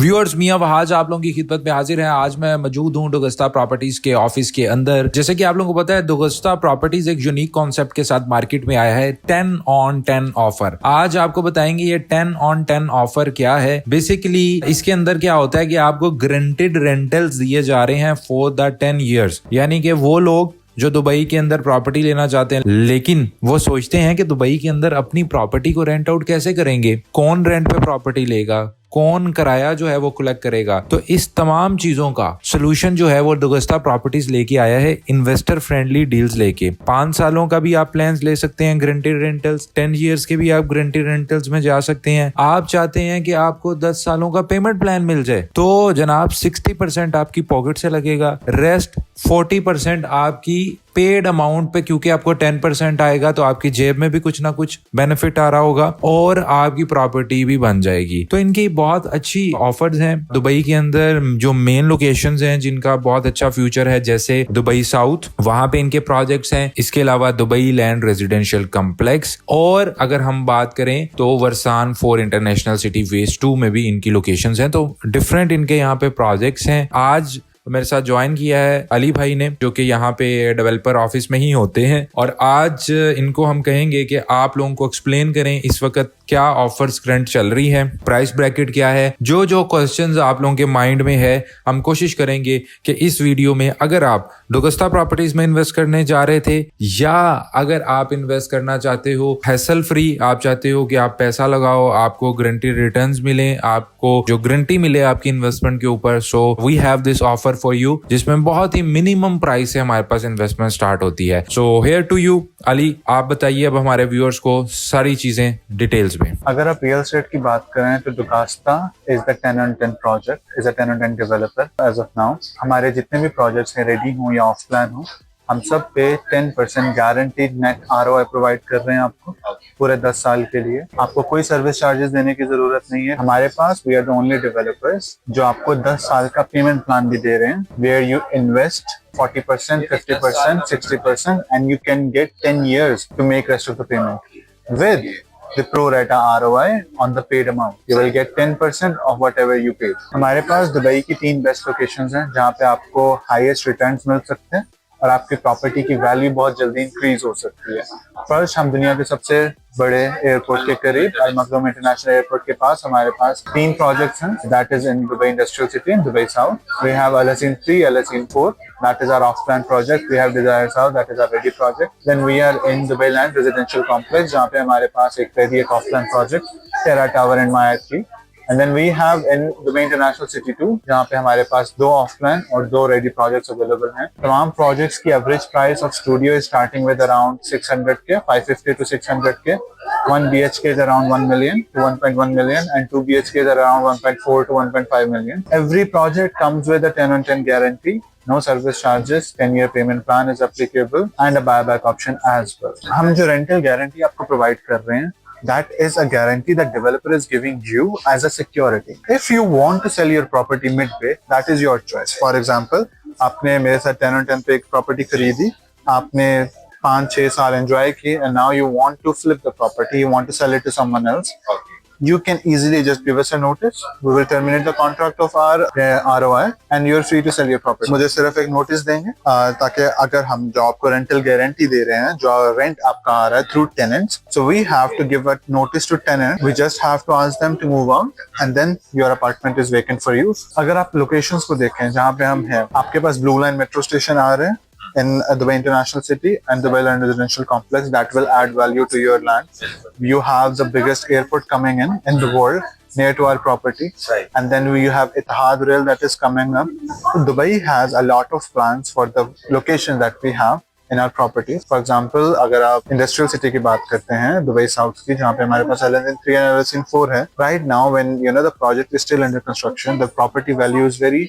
Viewers, मियां वहाज आप लोगों की खिदमत में हाजिर है। आज मैं मौजूद हूं डुगस्ता प्रॉपर्टीज के ऑफिस के अंदर। जैसे कि आप लोगों को पता है, डुगस्ता प्रॉपर्टीज एक यूनिक कॉन्सेप्ट के साथ मार्केट में आया है, 10 on 10 ऑफर। आज आपको बताएंगे ये 10 on 10 ऑफर क्या है। बेसिकली इसके अंदर क्या होता है कि आपको गारंटेड रेंटल्स दिए जा रहे हैं फॉर द 10 years। यानी कि वो लोग जो दुबई के अंदर प्रॉपर्टी लेना चाहते हैं, लेकिन वो सोचते हैं कि दुबई के अंदर अपनी प्रॉपर्टी को रेंट आउट कैसे करेंगे, कौन रेंट पे प्रॉपर्टी लेगा, कौन किराया जो है वो कलेक्ट करेगा। तो इस तमाम चीजों का सोल्यूशन जो है वो डुगस्ता प्रॉपर्टीज लेके आया है, इन्वेस्टर फ्रेंडली डील्स लेके। 5 सालों का भी आप प्लान्स ले सकते हैं गारंटेड रेंटल्स, 10 years के भी आप गारंटेड रेंटल्स में जा सकते हैं। आप चाहते हैं कि आपको 10 सालों का पेमेंट प्लान मिल जाए, तो जनाब 60% आपकी पॉकेट से लगेगा, रेस्ट 40% आपकी पेड अमाउंट पे, क्योंकि आपको 10% आएगा तो आपकी जेब में भी कुछ ना कुछ बेनिफिट आ रहा होगा और आपकी प्रॉपर्टी भी बन जाएगी। तो इनकी बहुत अच्छी ऑफर्स हैं दुबई के अंदर। जो मेन लोकेशंस हैं जिनका बहुत अच्छा फ्यूचर है, जैसे दुबई साउथ, वहां पे इनके प्रोजेक्ट्स हैं। इसके अलावा दुबई लैंड रेजिडेंशियल कॉम्प्लेक्स, और अगर हम बात करें तो वर्सान 4 इंटरनेशनल सिटी फेज 2 में भी इनकी लोकेशंस हैं। तो डिफरेंट इनके यहाँ पे प्रोजेक्ट्स हैं। आज मेरे साथ ज्वाइन किया है अली भाई ने, जो कि यहाँ पे डेवलपर ऑफिस में ही होते हैं, और आज इनको हम कहेंगे कि आप लोगों को एक्सप्लेन करें इस वक्त क्या ऑफर्स करंट चल रही है, प्राइस ब्रैकेट क्या है। जो जो क्वेश्चंस आप लोगों के माइंड में है, हम कोशिश करेंगे कि इस वीडियो में, अगर आप डुगस्ता प्रॉपर्टीज में इन्वेस्ट करने जा रहे थे, या अगर आप इन्वेस्ट करना चाहते हो हैसल फ्री, आप चाहते हो कि आप पैसा लगाओ, आपको गारंटी रिटर्न्स मिले, आपको जो गारंटी मिले आपकी इन्वेस्टमेंट के ऊपर, so we have this offer for you, जिसमें बहुत ही मिनिमम प्राइस से हमारे पास इन्वेस्टमेंट स्टार्ट होती है। So here to you Ali, आप बताइए अब हमारे व्यूअर्स को सारी चीजें डिटेल्स में। अगर आप रियल एस्टेट की बात करें तो डुगस्ता is the 10 on 10 project, is a 10 on 10 developer as of now. हमारे जितने भी प्रोजेक्ट्स हैं, रेडी हो या ऑफ प्लान हो, हम सब पे 10% गारंटीड नेट ROI प्रोवाइड कर रहे हैं आपको पूरे 10 साल के लिए। आपको कोई सर्विस चार्जेस देने की जरूरत नहीं है। हमारे पास we are the only developers जो आपको 10 साल का पेमेंट प्लान भी दे रहे हैं, where you invest 40%, 50%, 60% and you can get 10 years to make rest of the payment with the pro rata ROI on the paid amount. You will get 10% of whatever you paid. हमारे पास Dubai की 3 best locations हैं जहाँ पे आपको highest returns मिल सकते हैं और आपकी प्रॉपर्टी की वैल्यू बहुत जल्दी इंक्रीज हो सकती है। फर्स्ट, हम दुनिया के सबसे बड़े एयरपोर्ट के करीब अल मखदूम इंटरनेशनल एयरपोर्ट के पास हमारे पास 3 प्रोजेक्ट्स हैं। That is in Dubai Industrial City in Dubai South. We have Al Haseen 3, Al Haseen 4, that is our off plan project. We have Desire South, that is our ready project. Then we are in Dubai Land residential complex, जहाँ पे हमारे पास एक ready एक off plan project, Terra Tower and Maya 3। And then we have in Dubai International City 2, जहाँ पे हमारे पास 2 of plan और 2 रेडी प्रोजेक्ट्स अवेलेबल हैं। तमाम प्रोजेक्ट्स की average price of studio is starting with around 600K, 550 to 600K। 1 BHK is around 1 million to 1.1 million and 2 BHK is around 1.4 to 1.5 million. Every project comes with a 10 on 10 guarantee. No service charges, 10-year payment plan is applicable and a buyback option as well. हम जो rental guarantee आपको provide कर रहे हैं, that is a guarantee that developer is giving you as a security. If you want to sell your property midway, that is your choice. For example, आपने मेरे साथ 10 on 10 पे एक प्रॉपर्टी खरीदी, आपने 5-6 साल एंजॉय किए, and now you want to flip the property, you want to sell it to someone else. You can easily just give us a notice. We will terminate the contract of our ROI and you are free to sell your property. मुझे सिर्फ एक notice देंगे ताकि अगर हम जो आपको rental guarantee दे रहे हैं, जो रेंट आपका आ रहा है through tenants, so we have to give a notice to tenant. We just have to ask them to move out and then your apartment is vacant for you. अगर आप locations को देखें जहाँ पे हम हैं, आपके पास ब्लू लाइन मेट्रो स्टेशन आ रहे हैं in Dubai International City and Dubai Land Residential Complex, that will add value to your land. You have the biggest airport coming in the world near to our property, and then you have Etihad Rail that is coming up. So Dubai has a lot of plans for the location that we have in our properties. For example, अगर आप industrial city की बात करते हैं Dubai south की, जहाँ पे हमारे पास LN 3 and LN 4 है, right now when you know the project is still under construction, the property value is very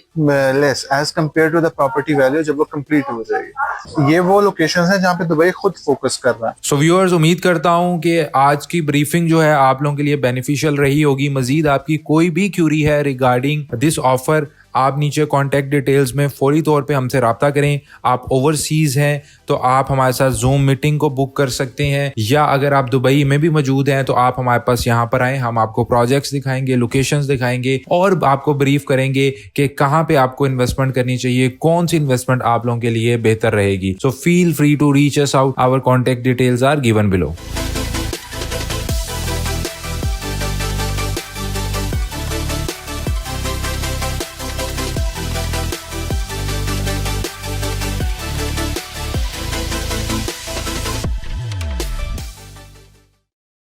less as compared to the property value जब वो complete हो जाएगी। ये वो लोकेशंस हैं जहाँ पे दुबई खुद फोकस कर रहा है। सो व्यूअर्स, उम्मीद करता हूँ कि आज की ब्रीफिंग जो है आप लोगों के लिए बेनिफिशियल रही होगी। मजीद आपकी कोई भी क्यूरी है रिगार्डिंग दिस ऑफर, आप नीचे कॉन्टैक्ट डिटेल्स में फौरी तौर पे हमसे रब्ता करें। आप ओवरसीज़ हैं तो आप हमारे साथ जूम मीटिंग को बुक कर सकते हैं, या अगर आप दुबई में भी मौजूद हैं तो आप हमारे पास यहाँ पर आएँ, हम आपको प्रोजेक्ट्स दिखाएंगे, लोकेशंस दिखाएंगे और आपको ब्रीफ करेंगे कि कहाँ पे आपको इन्वेस्टमेंट करनी चाहिए, कौन सी इन्वेस्टमेंट आप लोगों के लिए बेहतर रहेगी। So feel free to reach us out, our contact details are given below.